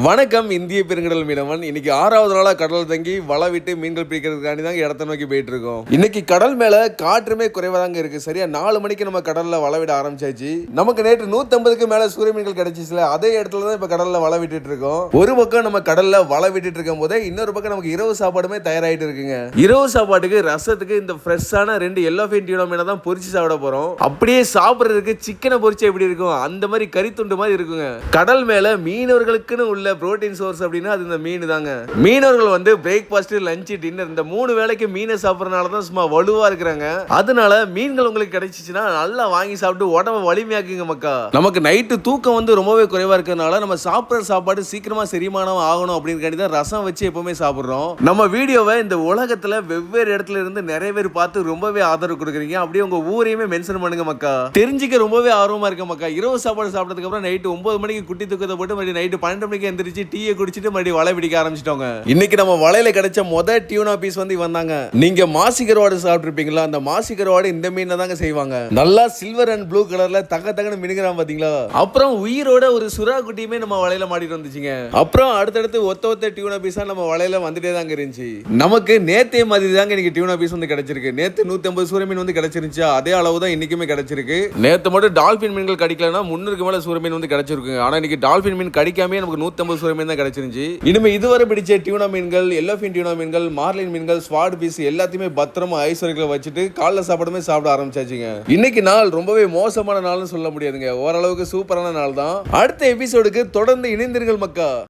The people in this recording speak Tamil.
வணக்கம் இந்திய பெருங்கடல் மீனவன். இன்னைக்கு 6வது நாளா கடல் தங்கி வலை விட்டு மீன்கள் பிடிக்கிறதுக்காண்டி தான் இடத்த நோக்கி போயிட்டு இருக்கோம். இன்னைக்கு கடல் மேல காற்றுமே குறைவா தாங்க இருக்கு. சரியா 4 மணிக்கு நம்ம கடல்ல வலை விட ஆரம்பிச்சாச்சு. நமக்கு நேற்று 150க்கு மேல சூரிய மீன்கள் கிடைச்சிச்சுல, அதே இடத்துல தான் இப்ப கடல்ல வலை விட்டுட்டு இருக்கோம். ஒரு பக்கம் நம்ம கடல்ல வலை விட்டுட்டு இருக்கும் போதே இன்னொரு பக்கம் நமக்கு இரவு சாப்பாடுமே தயாராயிட்டு இருக்குங்க. இரவு சாப்பாட்டுக்கு ரசத்துக்கு இந்த ஃப்ரெஷ்ஷான 2 எல்லோஃபின் டியூனா மீனை தான் பொரிச்சு சாப்பிட போறோம். அப்படியே சாப்பிடுறதுக்கு சிக்கனை பொரிச்சு எப்படி இருக்கும் அந்த மாதிரி கறி துண்டு மாதிரி இருக்குங்க. கடல் மேல மீனவர்களுக்குன்னு உள்ள புரோட்டீன் சோர்ஸ் அப்படின்னா அது இந்த மீன் தாங்க. மீனவர்கள் வந்து பிரேக்ஃபாஸ்ட், லஞ்ச், டின்னர் இந்த 3 வேளைக்கு மீனை சாப்பிடறதுனால தான் சும்மா வலுவா இருக்கிறாங்க. அதனால மீன்கள் உங்களுக்கு கிடைச்சிச்சுன்னா நல்லா வாங்கி சாப்பிட்டு உடம்ப வலிமையாக்குங்க மக்கா. நமக்கு நைட்டு தூக்கம் வந்து ரொம்பவே குறைவா இருக்கிறதுனால நம்ம சாப்பிட்ற சாப்பாடு சீக்கிரமா செரிமானம் ஆகணும் அப்படின்னு தான் ரசம் வச்சு எப்பவுமே சாப்பிடுறோம். நம்ம வீடியோவை இந்த உலகத்துல வெவ்வேறு இடத்துல இருந்து நிறைய பேர் பார்த்து ரொம்பவே ஆதரவு கொடுக்குறீங்க. அப்படியே உங்க ஊரையுமே மென்ஷன் பண்ணுங்க மக்கா. தெரிஞ்சுக்க ரொம்பவே ஆர்வமா இருக்க மக்கா. இரவு சாப்பாடு சாப்பிட்டதுக்கு அப்புறம் நைட்டு 9 மணிக்கு குட்டி தூக்கத்தை போட்டு மறுபடியும் நைட்டு 12 மணிக்கு எந்திரிச்சு டீயை குடிச்சிட்டு மறுபடியும் வலை பிடிக்க ஆரம்பிச்சிட்டோங்க. இன்னைக்கு நம்ம வலையில கிடைச்ச முதல் டியூனா பீஸ் வந்து வந்தாங்க. நீங்க மாசி கருவாடு சாப்பிட்டுருப்பீங்களா? அந்த மாசி கருவாடு இந்த மீனை தாங்க செய்வாங்க. நல்லா சில்வர் அண்ட் ப்ளூ கலர்ல தகன்னு மினுகிறான் பாத்தீங்களா? அப்புறம் உயிரோட ஒரு சுறா குட்டியுமே நம்ம வலையில மாட்டிட்டு வந்துச்சுங்க. அப்புறம் அடுத்தடுத்து ஒத்த டியூனா பீஸா நம்ம வலையில வந்துட்டே தாங்க இருந்துச்சு. நமக்கு நேத்தே மாதிரி தாங்க இன்னைக்கு டியூனா பீஸ் வந்து கிடைச்சிருக்கு. நேத்து 150 சூரிய மீன் வந்து கிடைச்சிருந்துச்சு. அதே அளவு தான் இன்னைக்குமே கிடைச்சிருக்கு. நேத்து மட்டும் டால்பின் மீன்கள் கிடைக்கலன்னா 300க்கு மேல சூரிய மீன் வந்து கிடைச்சிருக்கு. ஆனா இன்னைக்கு டால்பின் மீன் கிடைக்காம நமக்கு 150 சூரிய மீன் தான் கிடைச்சிருந்துச்சு. இனிமே இதுவரை பிடிச்ச டியூனா மீன்கள், எல்லோஃபின் டியூனா மீன்கள், மார்லின் மீன்கள், ஸ்வாட் பீஸ் எல்லாத்தையுமே பத்திரமா ஐஸ் வரைக்கும் வச்சுட்டு காலைல சாப்பாடுமே சாப்பிட ஆரம்பிச்சாச்சுங்க. இன்னைக்கு நாள் ரொம்பவே மோசமான நாள்னு சொல்ல முடியாதுங்க. ஓரளவுக்கு சூப்பரான நாள் தான். அடுத்த எபிசோடுக்கு தொடர்ந்து இணைந்திருங்கள் மக்கா.